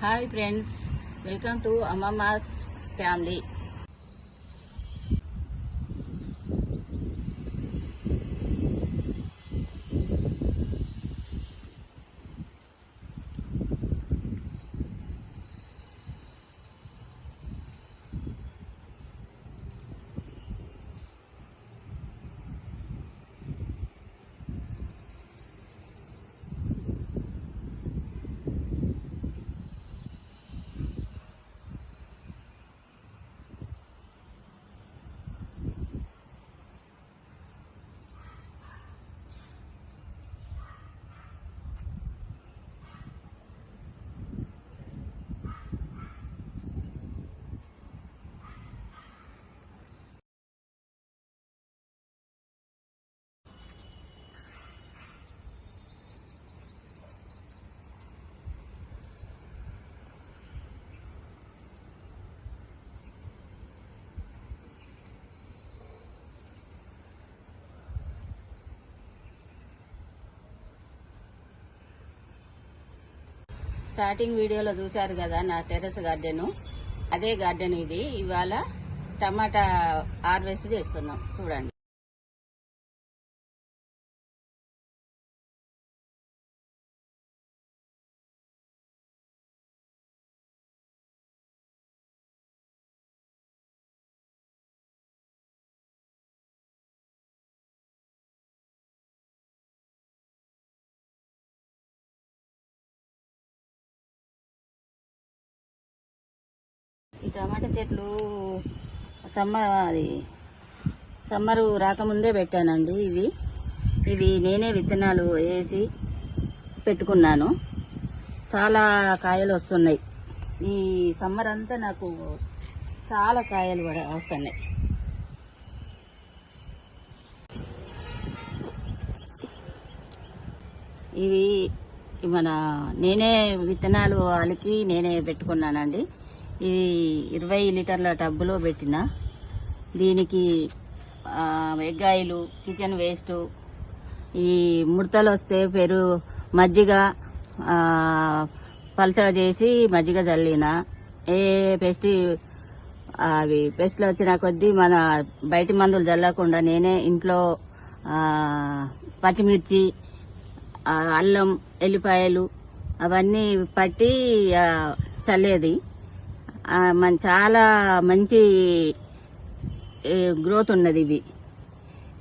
Hi friends, welcome to Ammamma's family. Starting వీడియోలో చూశారు కదా నా టెర్రస్ గార్డెన్. అదే గార్డెన్ ఇది. ఇవాళ టమాటా హార్వెస్ట్ చేస్తున్నాం, చూడండి. ఈ టమాటా చెట్లు సమ్మరు రాకముందే పెట్టానండి. ఇవి నేనే విత్తనాలు వేసి పెట్టుకున్నాను. చాలా కాయలు వస్తున్నాయి. ఈ సమ్మర్ అంతా నాకు చాలా కాయలు వస్తున్నాయి. ఇవి నేనే విత్తనాలు అలికి నేనే పెట్టుకున్నానండి. ఇవి 20 లీటర్ల టబ్బులో పెట్టిన. దీనికి ఎగ్గాయలు, కిచెన్ వేస్ట్, ఈ ముడతలు వస్తే మజ్జిగ పలచగా చేసి మజ్జిగ చల్లిన. పెస్ట్లు వచ్చిన కొద్దీ మన బయటి మందులు చల్లకుండా నేనే ఇంట్లో పచ్చిమిర్చి, అల్లం, ఎల్లిపాయలు అవన్నీ పట్టి చల్లేది. చాలా మంచి గ్రోత్ ఉన్నది. ఇవి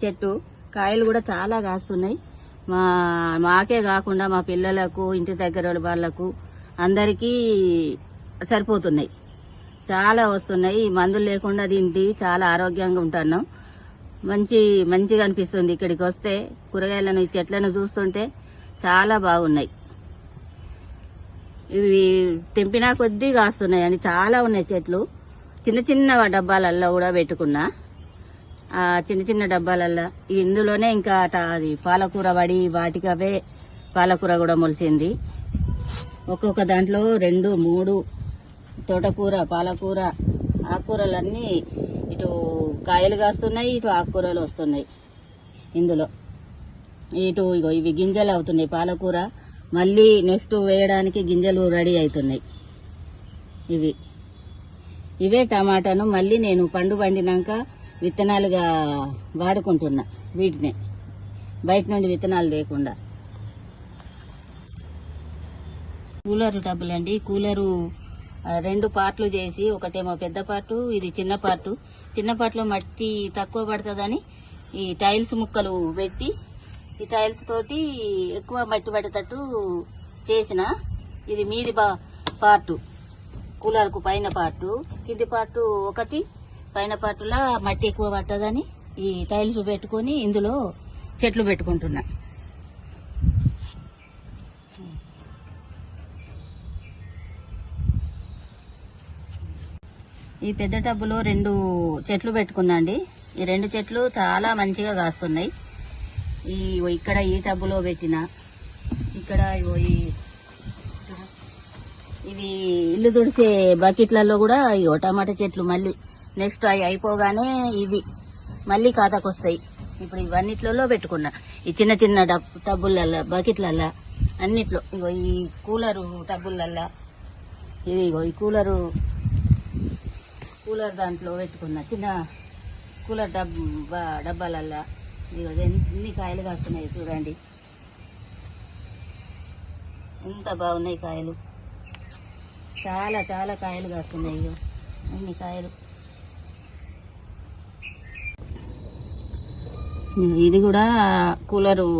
చెట్టు కాయలు కూడా చాలా కాస్తున్నాయి. మాకే కాకుండా మా పిల్లలకు, ఇంటి దగ్గర వాళ్ళకు అందరికీ సరిపోతున్నాయి. చాలా వస్తున్నాయి. మందులు లేకుండా తింటి చాలా ఆరోగ్యంగా ఉంటున్నాం. మంచిగా అనిపిస్తుంది. ఇక్కడికి వస్తే కూరగాయలను, ఈ చెట్లను చూస్తుంటే చాలా బాగున్నాయి. ఇవి తెంపినా కొద్దీ కాస్తున్నాయి అని చాలా ఉన్నాయి చెట్లు. చిన్న చిన్న డబ్బాలల్లో కూడా పెట్టుకున్నా. చిన్న చిన్న డబ్బాలల్లో ఇందులోనే ఇంకా అది పాలకూర పడి వాటికి అవే పాలకూర కూడా మొలిసింది. ఒక్కొక్క దాంట్లో 2, 3 తోటకూర, పాలకూర, ఆకుకూరలన్నీ ఇటు కాయలు కాస్తున్నాయి, ఇటు ఆకుకూరలు వస్తున్నాయి. ఇందులో ఇవి గింజలు అవుతున్నాయి. పాలకూర మళ్ళీ నెక్స్ట్ వేయడానికి గింజలు రెడీ అవుతున్నాయి. ఇవే టమాటాను మళ్ళీ నేను పండినాక విత్తనాలుగా వాడుకుంటున్నా. వీటినే బయట నుండి విత్తనాలు లేకుండా. కూలర్ టబ్బులు అండి. కూలరు 2 పార్ట్లు చేసి, ఒకటేమో పెద్ద పార్టు, ఇది చిన్న పార్టు. చిన్న పార్ట్లో మట్టి తక్కువ పడుతుందని ఈ టైల్స్ ముక్కలు పెట్టి, ఈ టైల్స్ తోటి ఎక్కువ మట్టి పడేటట్టు చేసిన. ఇది మీది పార్టు, కూలర్కు పైన పార్టు, కింది పార్టు ఒకటి. పైన పార్టులా మట్టి ఎక్కువ పట్టదని ఈ టైల్స్ పెట్టుకొని ఇందులో చెట్లు పెట్టుకుంటున్నా. ఈ పెద్ద టబ్బులో 2 చెట్లు పెట్టుకున్నా అండి. ఈ 2 చెట్లు చాలా మంచిగా కాస్తున్నాయి. ఇక్కడ ఈ టబ్బులో పెట్టిన. ఇక్కడ ఇవి ఇల్లు తుడిసే బకెట్లలో కూడా టమాటా చెట్లు మళ్ళీ నెక్స్ట్ అవి అయిపోగానే ఇవి మళ్ళీ ఖాతాకు వస్తాయి. ఇప్పుడు ఇవన్నిట్లలో పెట్టుకున్నా. ఈ చిన్న చిన్న టబ్బులల్లో, బకెట్లల్లో, అన్నిట్లో. ఈ కూలరు టబ్బులల్లో ఇది ఇగో ఈ కూలర్ దాంట్లో పెట్టుకున్న చిన్న కూలర్ డబ్బాలల్లా ఇగో ఎన్ని కాయలు కాస్తున్నాయి చూడండి, ఎంత బాగున్నాయి కాయలు. చాలా చాలా కాయలు కాస్తున్నాయి. ఇగో అన్ని కాయలు. ఇది కూడా కూలరు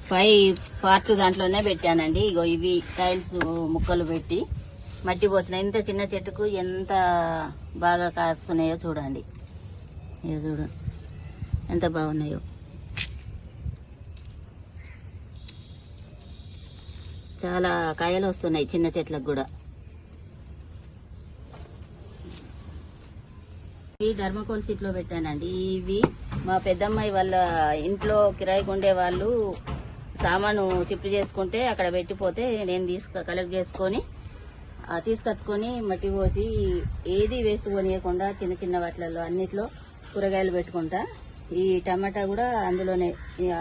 పై పార్ట్ దాంట్లోనే పెట్టానండి. ఇగో ఇవి టైల్స్ ముక్కలు పెట్టి మట్టి పోసిన ఇంత చిన్న చెట్టుకు ఎంత బాగా కాస్తున్నాయో చూడండి. ఇక చూడండి ఎంత బాగున్నాయో. చాలా కాయలు వస్తున్నాయి చిన్న చెట్లకు కూడా. ఇవి ధర్మకోల్ సీట్లో పెట్టానండి. ఇవి మా పెద్దమ్మాయి వాళ్ళ ఇంట్లో కిరాయికి ఉండే వాళ్ళు సామాను షిఫ్ట్ చేసుకుంటే అక్కడ పెట్టిపోతే నేను కలెక్ట్ చేసుకొని తీసుకొచ్చుకొని మట్టి పోసి ఏది వేస్ట్ కొనియకుండా చిన్న చిన్న వాటిలలో అన్నిట్లో కూరగాయలు పెట్టుకుంటా. ఈ టమాటా కూడా అందులోనే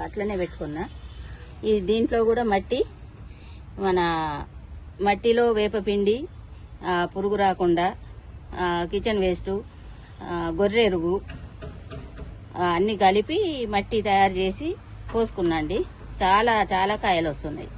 అట్లనే పెట్టుకున్నా. ఈ దీంట్లో కూడా మన మట్టిలో వేపపిండి, పురుగు రాకుండా కిచెన్ వేస్టు, గొర్రె ఎరుగు అన్నీ కలిపి మట్టి తయారు చేసి పోసుకున్నాండి. చాలా చాలా కాయలు వస్తున్నాయి.